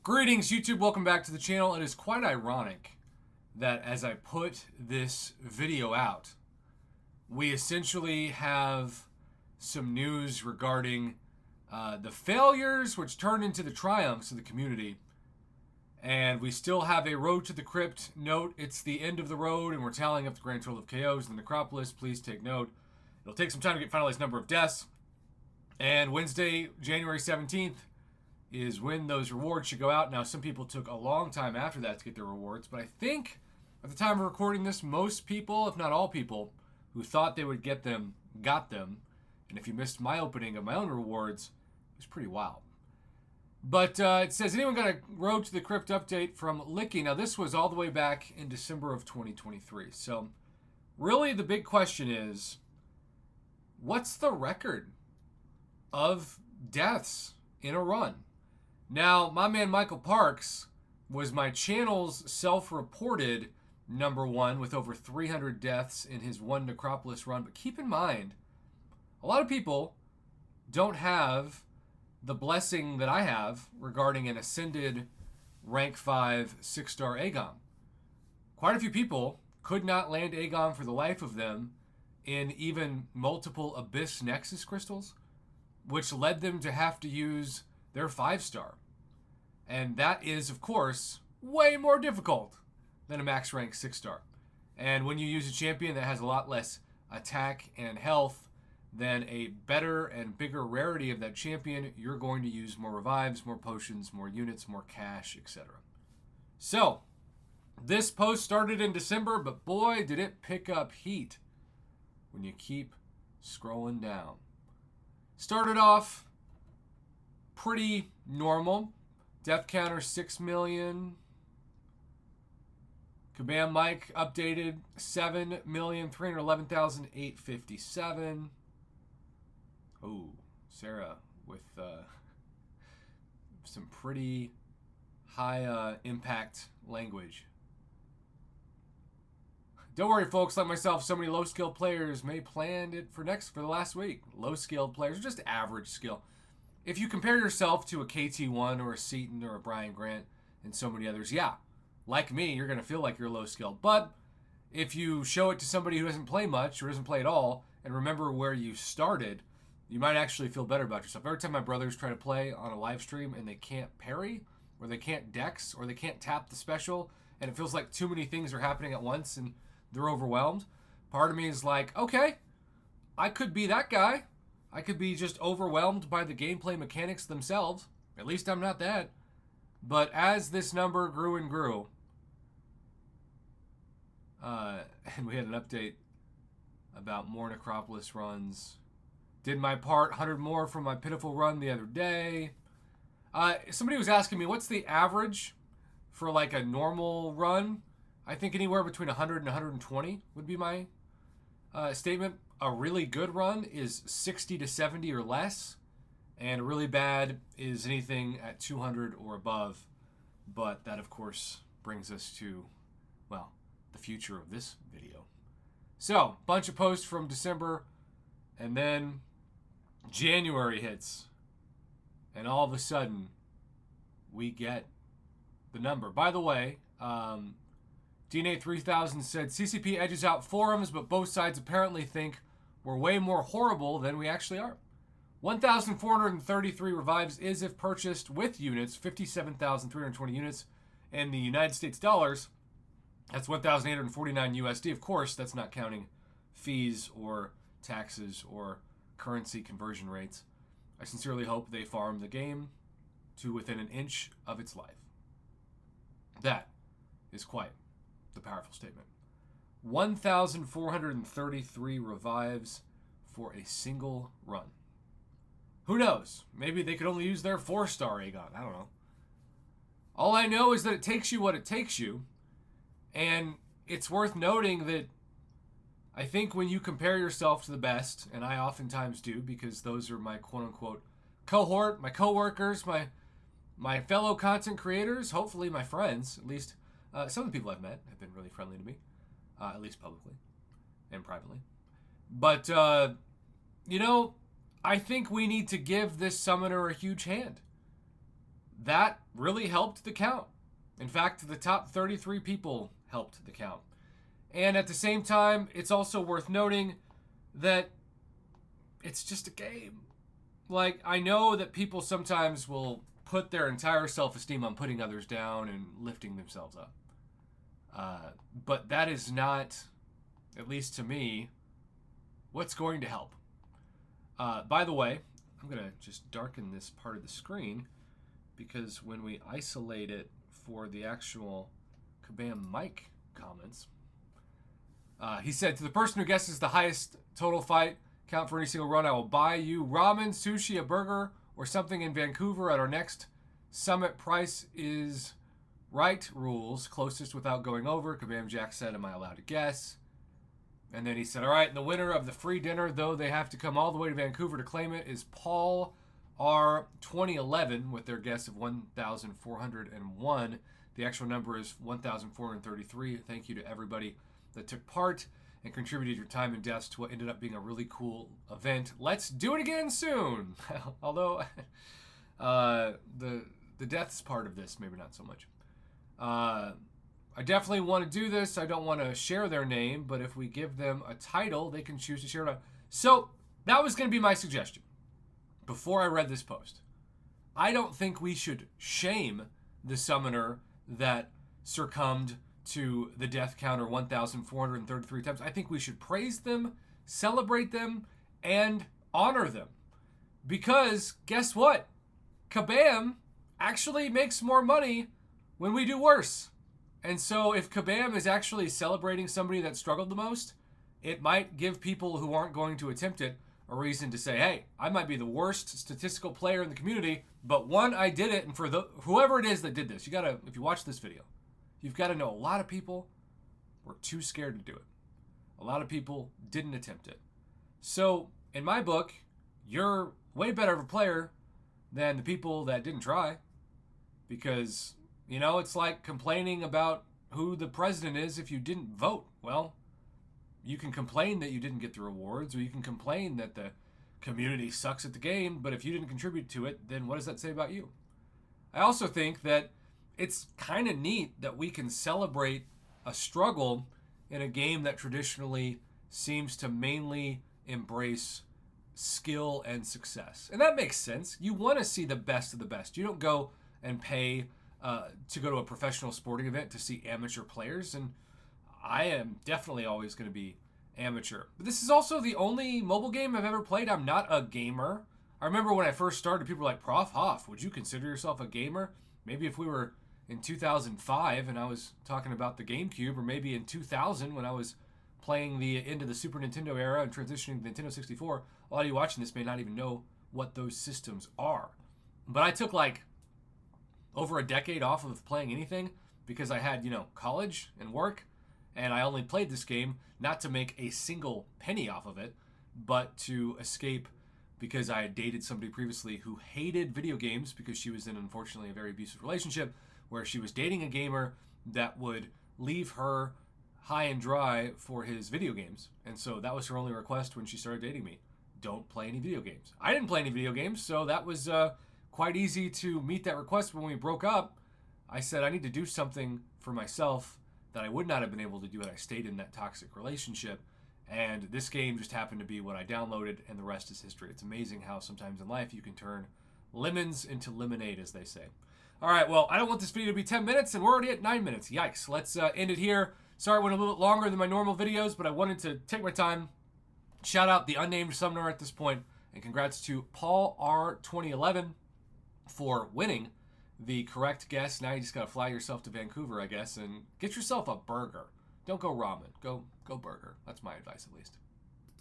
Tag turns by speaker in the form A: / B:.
A: Greetings, YouTube. Welcome back to the channel. It is quite ironic that as I put this video out, we essentially have some news regarding the failures which turned into the triumphs of the community. And we still have a Road to the Crypt note. It's the end of the road, and we're tallying up the grand total of KOs in the necropolis. Please take note. It'll take some time to get finalized number of deaths. And Wednesday, January 17th, is when those rewards should go out. Now, some people took a long time after that to get their rewards, but I think at the time of recording this, most people, if not all people, who thought they would get them, got them. And if you missed my opening of my own rewards, it was pretty wild. But it says, anyone got a Road to the Crypt update from Licky? Now, this was all the way back in December of 2023. So, really, the big question is, what's the record of deaths in a run? Now, my man Michael Parks was my channel's self-reported number one with over 300 deaths in his one Necropolis run. But keep in mind, a lot of people don't have the blessing that I have regarding an ascended rank 5 6-star Aegon. Quite a few people could not land Aegon for the life of them in even multiple Abyss Nexus crystals, which led them to have to use their 5-star. And that is, of course, way more difficult than a max rank 6-star. And when you use a champion that has a lot less attack and health than a better and bigger rarity of that champion, you're going to use more revives, more potions, more units, more cash, etc. So, this post started in December, but boy, did it pick up heat when you keep scrolling down. Started off pretty normal. Death counter 6 million. Kabam Mike updated 7,311,857. Oh, Sarah with some pretty high impact language. Don't worry, folks. Like myself, so many low-skilled players may plan it for the last week. Low-skilled players, just average skill. If you compare yourself to a KT1 or a Seaton or a Brian Grant and so many others, yeah, like me, you're going to feel like you're low-skilled. But if you show it to somebody who doesn't play much or doesn't play at all and remember where you started, you might actually feel better about yourself. Every time my brothers try to play on a live stream and they can't parry or they can't dex or they can't tap the special and it feels like too many things are happening at once and they're overwhelmed, part of me is like, okay, I could be that guy. I could be just overwhelmed by the gameplay mechanics themselves. At least I'm not that. But as this number grew and grew, and we had an update about more Necropolis runs. Did my part, 100 more from my pitiful run the other day. Somebody was asking me, what's the average for like a normal run? I think anywhere between 100 and 120 would be my statement. A really good run is 60 to 70 or less, and really bad is anything at 200 or above. But that, of course, brings us to, well, the future of this video. So, bunch of posts from December, and then January hits, and all of a sudden, we get the number. By the way, DNA 3000 said, CCP edges out forums, but both sides apparently think we're way more horrible than we actually are. 1,433 revives is if purchased with units, 57,320 units in the United States dollars. That's 1,849 USD. Of course, that's not counting fees or taxes or currency conversion rates. I sincerely hope they farm the game to within an inch of its life. That is quite the powerful statement. 1,433 revives for a single run. Who knows? Maybe they could only use their 4-star Aegon. I don't know. All I know is that it takes you what it takes you. And it's worth noting that I think when you compare yourself to the best, and I oftentimes do because those are my quote-unquote cohort, my coworkers, my fellow content creators, hopefully my friends, at least some of the people I've met have been really friendly to me. At least publicly and privately. But, I think we need to give this summoner a huge hand. that really helped the count. In fact, the top 33 people helped the count. And at the same time, it's also worth noting that it's just a game. Like, I know that people sometimes will put their entire self-esteem on putting others down and lifting themselves up. But that is not, at least to me, what's going to help. By the way, I'm going to just darken this part of the screen because when we isolate it for the actual Kabam Mike comments, he said, to the person who guesses the highest total fight count for any single run, I will buy you ramen, sushi, a burger, or something in Vancouver at our next summit. Price is right rules, closest without going over. Kabam Jack said, am I allowed to guess? And then he said, all right, and the winner of the free dinner, though they have to come all the way to Vancouver to claim it, is Paul R. 2011 with their guess of 1,401. The actual number is 1,433. Thank you to everybody that took part and contributed your time and deaths to what ended up being a really cool event. Let's do it again soon. Although the deaths part of this, maybe not so much. I definitely want to do this. I don't want to share their name, but if we give them a title, they can choose to share it. So that was going to be my suggestion before I read this post. I don't think we should shame the summoner that succumbed to the death counter 1,433 times. I think we should praise them, celebrate them, and honor them. Because guess what? Kabam actually makes more money when we do worse. And so if Kabam is actually celebrating somebody that struggled the most, it might give people who aren't going to attempt it a reason to say, hey, I might be the worst statistical player in the community, but one, I did it. And for whoever it is that did this, if you watch this video, you've got to know a lot of people were too scared to do it. A lot of people didn't attempt it. So in my book, you're way better of a player than the people that didn't try. Because, it's like complaining about who the president is if you didn't vote. Well, you can complain that you didn't get the rewards, or you can complain that the community sucks at the game, but if you didn't contribute to it, then what does that say about you? I also think that it's kind of neat that we can celebrate a struggle in a game that traditionally seems to mainly embrace skill and success. And that makes sense. You want to see the best of the best. You don't go and pay to go to a professional sporting event to see amateur players, and I am definitely always going to be amateur. But this is also the only mobile game I've ever played. I'm not a gamer. I remember when I first started, people were like, Prof, Hoff, would you consider yourself a gamer? Maybe if we were in 2005 and I was talking about the GameCube, or maybe in 2000 when I was playing the end of the Super Nintendo era and transitioning to Nintendo 64, a lot of you watching this may not even know what those systems are. But I took like over a decade off of playing anything because I had, college and work, and I only played this game not to make a single penny off of it, but to escape because I had dated somebody previously who hated video games because she was in, unfortunately, a very abusive relationship where she was dating a gamer that would leave her high and dry for his video games. And so that was her only request when she started dating me. Don't play any video games. I didn't play any video games, so that was quite easy to meet that request. When we broke up, I said I need to do something for myself that I would not have been able to do had I stayed in that toxic relationship. And this game just happened to be what I downloaded, and the rest is history. It's amazing how sometimes in life you can turn lemons into lemonade, as they say. All right, well, I don't want this video to be 10 minutes, and we're already at 9 minutes. Yikes. Let's end it here. Sorry it went a little bit longer than my normal videos, but I wanted to take my time, shout out the unnamed summoner at this point, and congrats to Paul R. 2011 for winning the correct guess. Now you just got to fly yourself to Vancouver, I guess, and get yourself a burger. Don't go ramen. Go burger. That's my advice, at least.